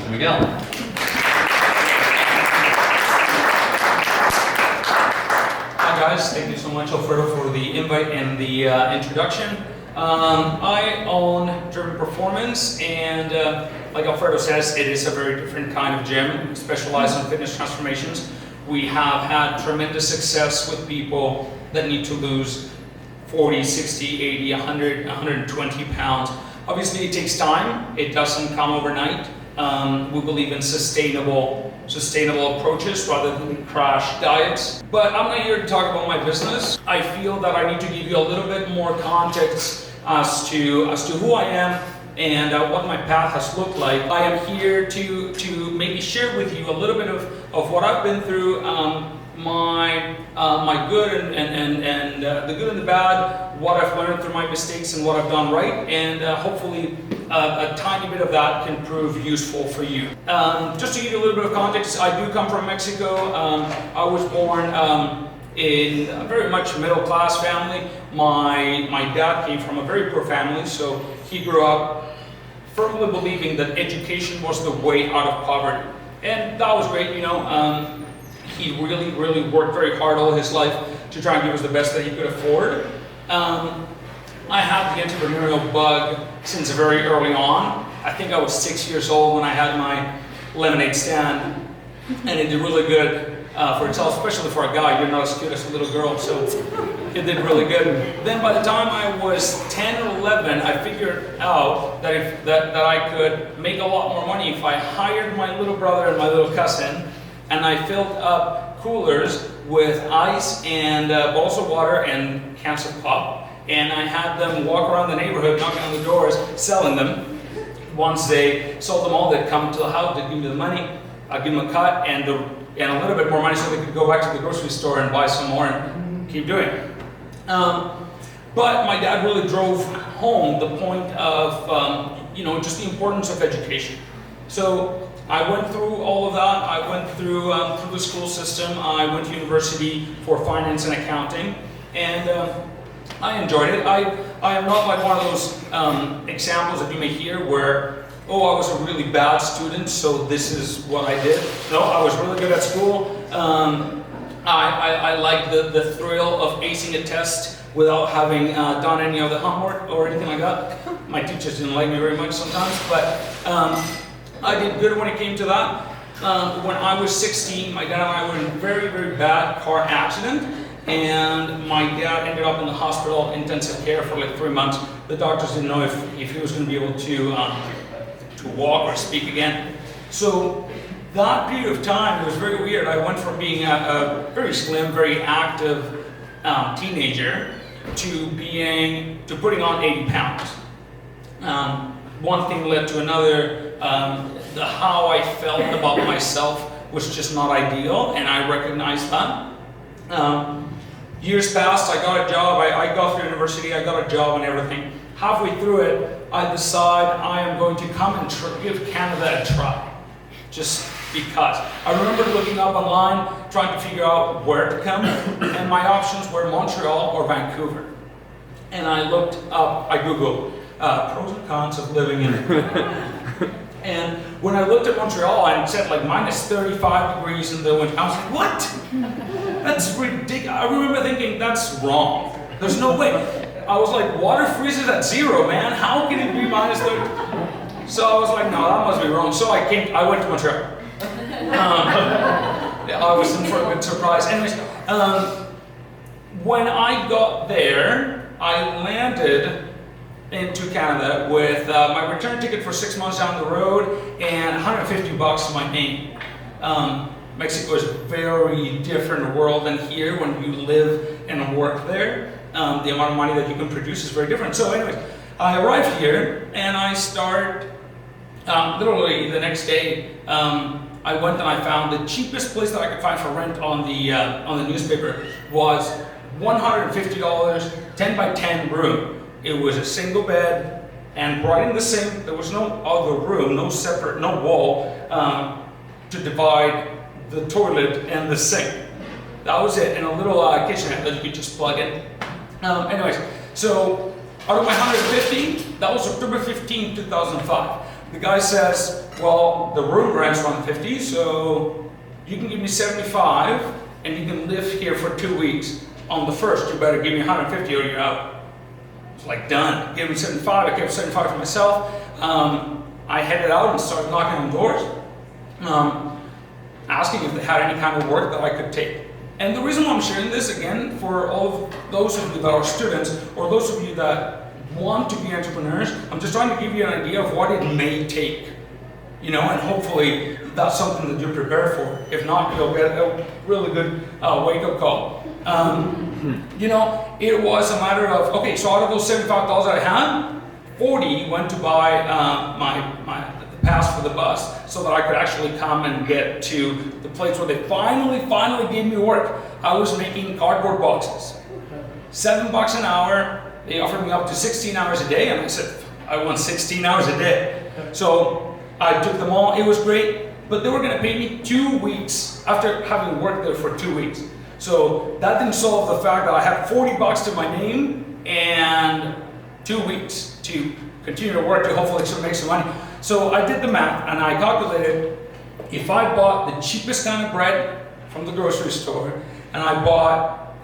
Mr. Miguel. Hi guys, thank you so much Alfredo for the invite and the introduction. I own Driven Performance, and like Alfredo says, it is a very different kind of gym. We specialize in fitness transformations. We have had tremendous success with people that need to lose 40, 60, 80, 100, 120 pounds. Obviously it takes time, it doesn't come overnight. We believe in sustainable approaches rather than crash diets. But I'm not here to talk about my business. I feel that I need to give you a little bit more context as to who I am and what my path has looked like. I am here to maybe share with you a little bit of what I've been through, my good and the good and the bad, what I've learned through my mistakes and what I've done right, and hopefully a tiny bit of that can prove useful for you. Just to give you a little bit of context, I do come from Mexico. I was born in a very much middle class family. My dad came from a very poor family, so he grew up firmly believing that education was the way out of poverty. And that was great, you know. He really worked very hard all his life to try and give us the best that he could afford. I had the entrepreneurial bug since very early on. I think I was 6 years old when I had my lemonade stand, and it did really good for itself, especially for a guy. You're not as cute as a little girl, so it did really good. Then by the time I was 10 or 11, I figured out that I could make a lot more money if I hired my little brother and my little cousin, and I filled up coolers with ice and bottles of water and cans of pop, and I had them walk around the neighborhood knocking on the doors, selling them. Once they sold them all, they'd come to the house, they'd give me the money, I'd give them a cut and a little bit more money so they could go back to the grocery store and buy some more and keep doing it. But my dad really drove home the point of just the importance of education. So I went through all of that. I went through the school system. I went to university for finance and accounting, and I enjoyed it. I am not like one of those examples that you may hear where, oh, I was a really bad student, so this is what I did. No, I was really good at school. I liked the thrill of acing a test without having done any of the homework or anything like that. My teachers didn't like me very much sometimes, but I did good when it came to that. When I was 16, my dad and I were in a very bad car accident, and my dad ended up in the hospital, intensive care for like 3 months. The doctors didn't know if he was going to be able to walk or speak again. So that period of time, it was very weird. I went from being a very slim, very active teenager to putting on 80 pounds. One thing led to another. How I felt about myself was just not ideal, and I recognized that. Years passed, I got a job, I got through university, I got a job and everything. Halfway through it, I decide I am going to come and give Canada a try, just because. I remember looking up online, trying to figure out where to come, and my options were Montreal or Vancouver. And I Googled pros and cons of living in And when I looked at Montreal and it said like minus 35 degrees in the winter, I was like, what? That's ridiculous. I remember thinking, that's wrong. There's no way. I was like, water freezes at 0, man. How can it be minus 30? So I was like, no, that must be wrong. So I went to Montreal. I was in for a good surprise. Anyways, when I got there, I landed into Canada with my return ticket for 6 months down the road and $150 to my name. Mexico is a very different world than here when you live and work there. The amount of money that you can produce is very different. So anyways, I arrived here and I start, literally the next day, I went and I found the cheapest place that I could find for rent on the newspaper was $150, 10 by 10 room. It was a single bed, and right in the same, there was no other room, no separate, no wall to divide the toilet and the sink. That was it, and a little kitchenette that you could just plug in. Anyways, so out of my 150, that was October 15, 2005. The guy says, well, the room rent's 150, so you can give me 75 and you can live here for 2 weeks. On the first, you better give me 150 or you're out. It's like, done. Give me 75, I kept 75 for myself. I headed out and started knocking on doors, asking if they had any kind of work that I could take. And the reason why I'm sharing this, again, for all of those of you that are students, or those of you that want to be entrepreneurs, I'm just trying to give you an idea of what it may take. You know, and hopefully that's something that you're prepared for. If not, you'll get a really good wake-up call. You know, it was a matter of, okay, so out of those $75 that I had, 40 went to buy the pass for the bus so that I could actually come and get to the place where they finally gave me work. I was making cardboard boxes. $7 an hour. They offered me up to 16 hours a day, and I said, I want 16 hours a day. So I took them all. It was great, but they were going to pay me 2 weeks after having worked there for 2 weeks. So that didn't solve the fact that I had $40 to my name and 2 weeks to continue to work to hopefully make some money. So I did the math and I calculated if I bought the cheapest kind of bread from the grocery store and I bought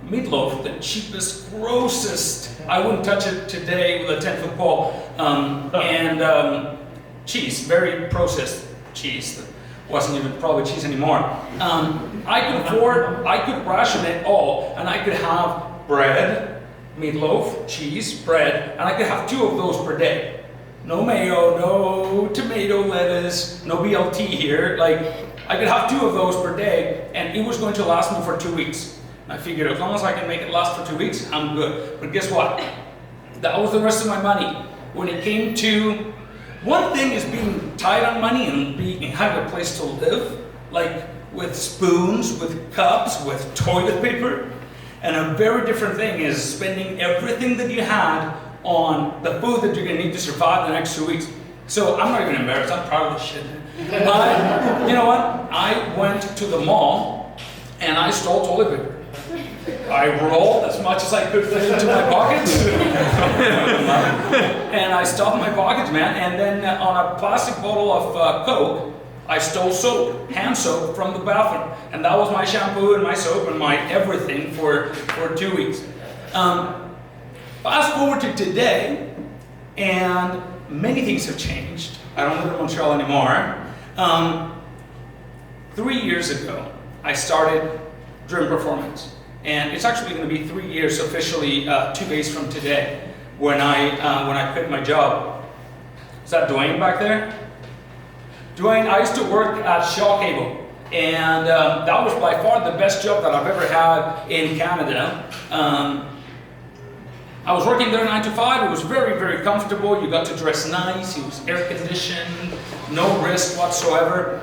meatloaf, the cheapest, grossest, I wouldn't touch it today with a 10-foot pole, and cheese, very processed cheese. Wasn't even probably cheese anymore. I could ration it all, and I could have bread, meatloaf, cheese, bread, and I could have 2 of those per day. No mayo, no tomato, lettuce, no BLT here. Like, I could have 2 of those per day, and it was going to last me for 2 weeks. And I figured as long as I can make it last for 2 weeks, I'm good. But guess what? That was the rest of my money. When it came to, one thing is being tight on money and having a place to live, like with spoons, with cups, with toilet paper. And a very different thing is spending everything that you had on the food that you're going to need to survive the next 2 weeks. So I'm not even embarrassed, I'm proud of this shit. You know what? I went to the mall and I stole toilet paper. I rolled as much as I could fit into my pockets. And I stuffed my pockets, man. And then on a plastic bottle of Coke, I stole soap, hand soap from the bathroom. And that was my shampoo and my soap and my everything for 2 weeks. Fast forward to today, and many things have changed. I don't live in Montreal anymore. 3 years ago, I started Dream Performance. And it's actually going to be 3 years officially, 2 days from today, when I quit my job. Is that Dwayne back there? Dwayne, I used to work at Shaw Cable, and that was by far the best job that I've ever had in Canada. I was working there 9 to 5. It was very, very comfortable. You got to dress nice. It was air conditioned, no risk whatsoever.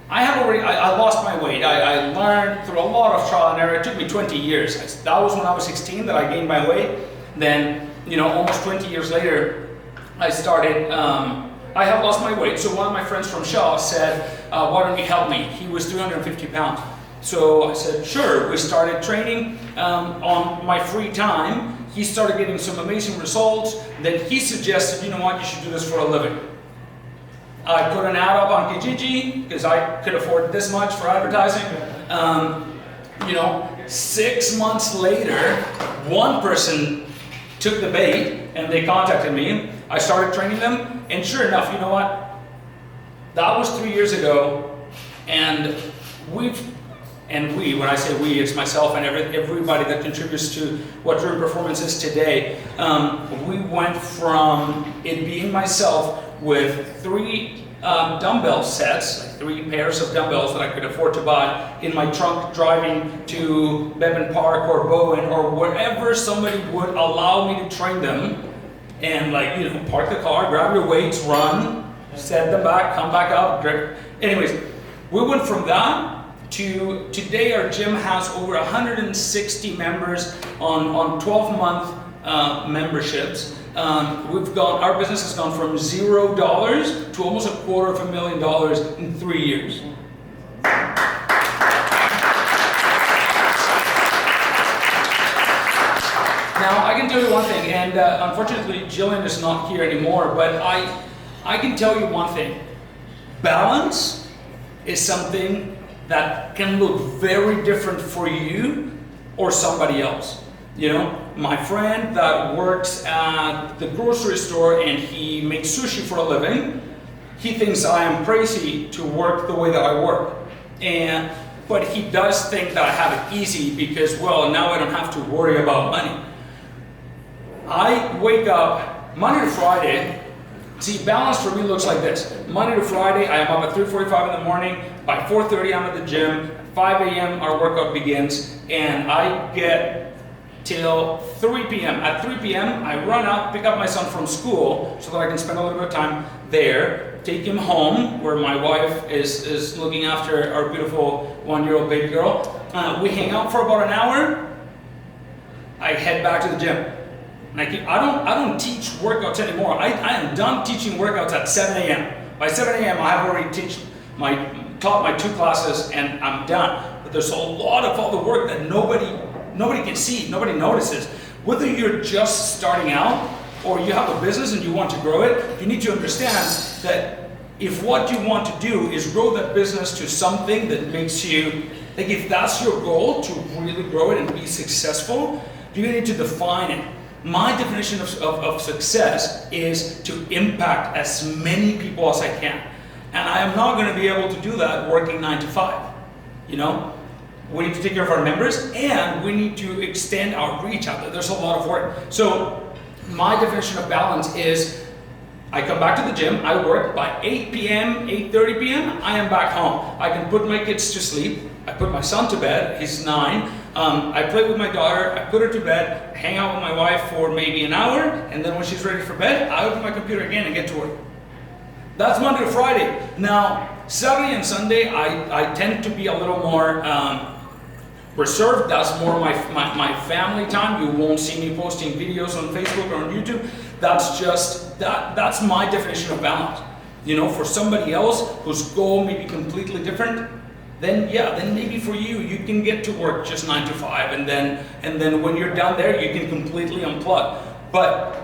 I lost my weight. I learned through a lot of trial and error. It took me 20 years. That was when I was 16 that I gained my weight. Then, almost 20 years later, I started, I have lost my weight. So one of my friends from Shaw said, why don't you help me? He was 350 pounds. So I said, sure. We started training on my free time. He started getting some amazing results. Then he suggested, you know what, you should do this for a living. I put an ad up on Kijiji because I could afford this much for advertising. 6 months later, one person took the bait and they contacted me. I started training them, and sure enough, you know what? That was 3 years ago, and when I say we, it's myself and everybody that contributes to what Dream Performance is today. We went from it being myself with 3 dumbbell sets, like 3 pairs of dumbbells that I could afford to buy in my trunk, driving to Bevan Park or Bowen or wherever somebody would allow me to train them, and park the car, grab your weights, run, set them back, come back up, drip. Anyways, we went from that to today. Our gym has over 160 members on 12-month memberships. Our business has gone from $0 to almost $250,000 in 3 years. Now I can can tell you one thing, and unfortunately Jillian is not here anymore, but I can tell you one thing. Balance is something that can look very different for you or somebody else. You know, my friend that works at the grocery store and he makes sushi for a living, he thinks I am crazy to work the way that I work. But he does think that I have it easy because, well, now I don't have to worry about money. I wake up Monday to Friday. See, balance for me looks like this. Monday to Friday, I am up at 3:45 in the morning. By 4:30, I'm at the gym. At 5 a.m., our workout begins, and I get till 3 p.m. At 3 p.m., I run out, pick up my son from school so that I can spend a little bit of time there, take him home where my wife is looking after our beautiful 1-year-old baby girl. We hang out for about an hour. I head back to the gym. And I don't teach workouts anymore. I am done teaching workouts at 7 a.m. By 7 a.m. I have already taught my 2 classes and I'm done. But there's a lot of other work that nobody can see, nobody notices. Whether you're just starting out or you have a business and you want to grow it, you need to understand that if what you want to do is grow that business to something that makes you, like if that's your goal to really grow it and be successful, you need to define it. My definition of success is to impact as many people as I can. And I am not going to be able to do that working 9 to 5. You know, we need to take care of our members and we need to extend our reach out there. There's a lot of work. So my definition of balance is I come back to the gym, I work by 8 p.m., 8:30 p.m., I am back home. I can put my kids to sleep. I put my son to bed, he's 9. I play with my daughter, I put her to bed, hang out with my wife for maybe an hour, and then when she's ready for bed, I open my computer again and get to work. That's Monday to Friday. Now, Saturday and Sunday, I tend to be a little more reserved. That's more my family time. You won't see me posting videos on Facebook or on YouTube. That's my definition of balance. You know, for somebody else whose goal may be completely different, then maybe for you can get to work just 9 to 5, and then when you're done there, you can completely unplug. But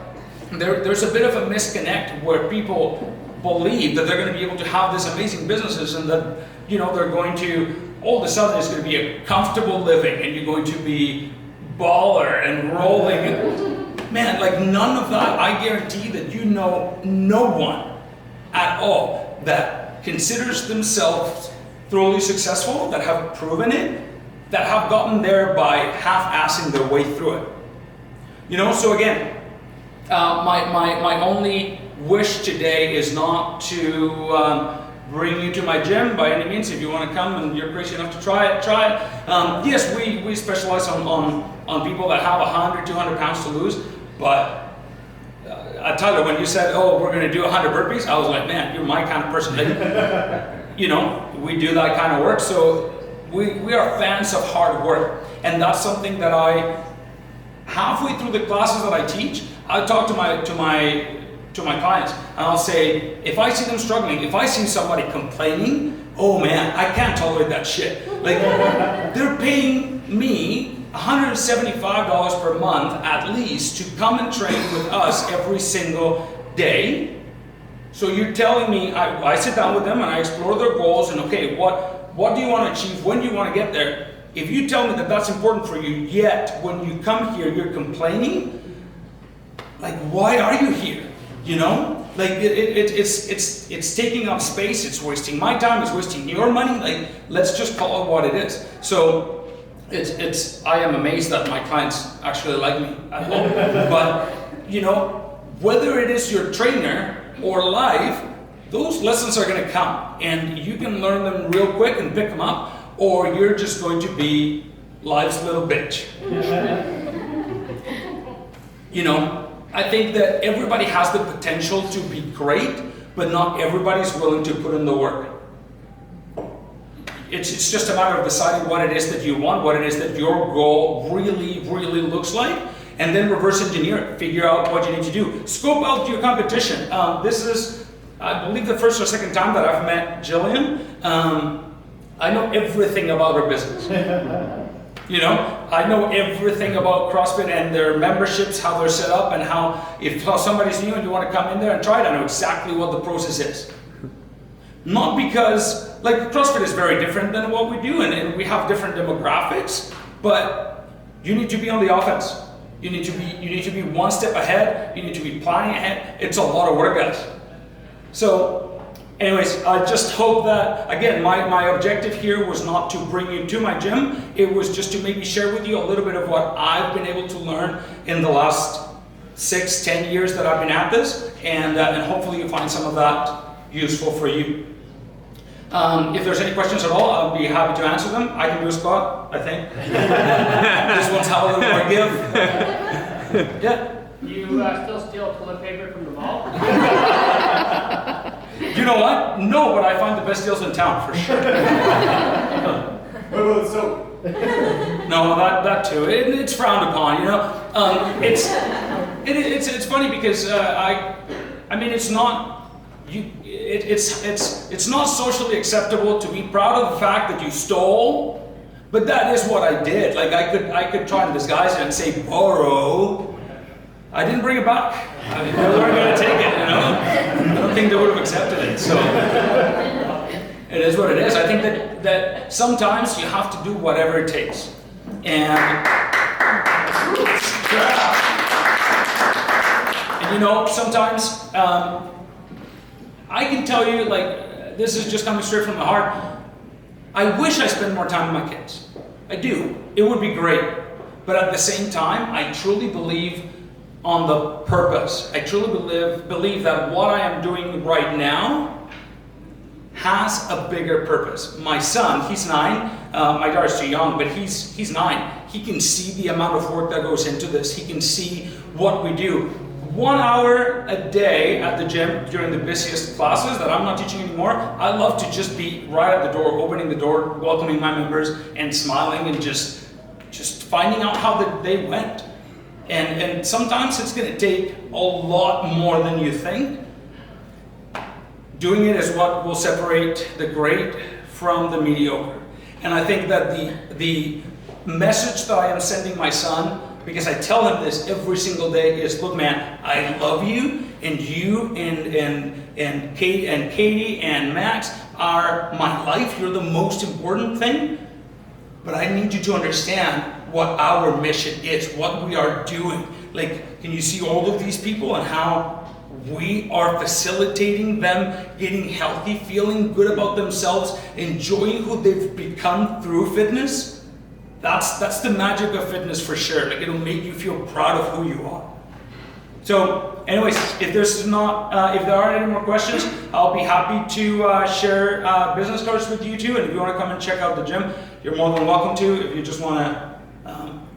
there's a bit of a disconnect where people believe that they're going to be able to have these amazing businesses and that, you know, they're going to, all of a sudden it's going to be a comfortable living and you're going to be baller and rolling. And, man, like none of that. I guarantee that you know no one at all that considers themselves thoroughly successful, that have proven it, that have gotten there by half-assing their way through it. You know, so again, my only wish today is not to bring you to my gym by any means. If you want to come and you're crazy enough to try it, try it. Yes, we specialize on people that have 100, 200 pounds to lose, but Tyler, when you said, oh, we're going to do 100 burpees, I was like, man, you're my kind of person. You know, we do that kind of work, so we are fans of hard work, and that's something that I, halfway through the classes that I teach, I talk to my clients, and I'll say, if I see them struggling, if I see somebody complaining, oh man, I can't tolerate that shit. Like, they're paying me $175 per month at least to come and train with us every single day. So you're telling me, I sit down with them and I explore their goals and okay, what do you want to achieve? When do you want to get there? If you tell me that that's important for you, yet when you come here you're complaining, like why are you here? You know, like it's taking up space. It's wasting my time. It's wasting your money. Like let's just call it what it is. So I am amazed that my clients actually like me at home. But you know, whether it is your trainer or life, those lessons are going to come and you can learn them real quick and pick them up, or you're just going to be life's little bitch. You know, I think that everybody has the potential to be great, but not everybody's willing to put in the work. It's just a matter of deciding what it is that you want, what it is that your goal really, really looks like, and then reverse engineer it. Figure out what you need to do. Scope out your competition. This is, I believe, the first or second time that I've met Jillian. I know everything about her business. You know, I know everything about CrossFit and their memberships, how they're set up, and how if somebody's new and you want to come in there and try it, I know exactly what the process is. Not because, like, CrossFit is very different than what we do, and we have different demographics, but you need to be on the offense. You need to be one step ahead. You need to be planning ahead. It's a lot of work, guys. So, anyways, I just hope that, again, my objective here was not to bring you to my gym. It was just to maybe share with you a little bit of what I've been able to learn in the last 6-10 years that I've been at this, and hopefully you find some of that useful for you. If there's any questions at all, I'll be happy to answer them. I can do a squat, I think. This one's have a little more give. Yeah. You still steal toilet paper from the mall? You know what? No, but I find the best deals in town for sure. What about soap? No, that too. It's frowned upon, you know. It's funny because I mean, it's not. It's not socially acceptable to be proud of the fact that you stole, but that is what I did. Like I could try and disguise it and say borrow. I didn't bring it back. I mean, they weren't going to take it, you know. I don't think they would have accepted it. So it is what it is. I think that sometimes you have to do whatever it takes, and you know, sometimes. I can tell you, like, this is just coming straight from the heart. I wish I spent more time with my kids. I do. It would be great. But at the same time, I truly believe on the purpose. I truly believe that what I am doing right now has a bigger purpose. My son, he's 9. My daughter's too young, but he's 9. He can see the amount of work that goes into this. He can see what we do. 1 hour a day at the gym during the busiest classes that I'm not teaching anymore, I love to just be right at the door, opening the door, welcoming my members, and smiling, and just finding out how the day went. And sometimes it's going to take a lot more than you think. Doing it is what will separate the great from the mediocre. And I think that the message that I am sending my son, because I tell him this every single day, is, look, man, I love you, and you and Katie and Max are my life. You're the most important thing. But I need you to understand what our mission is, what we are doing. Like, can you see all of these people and how we are facilitating them getting healthy, feeling good about themselves, enjoying who they've become through fitness? That's the magic of fitness for sure. Like, it'll make you feel proud of who you are. So, anyways, if there aren't any more questions, I'll be happy to share business cards with you too. And if you want to come and check out the gym, you're more than welcome to. If you just want to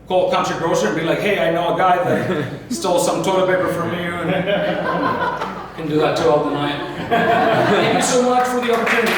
call Country Grocer and be like, hey, I know a guy that stole some toilet paper from you, and can do that too all the night. Thank you so much for the opportunity.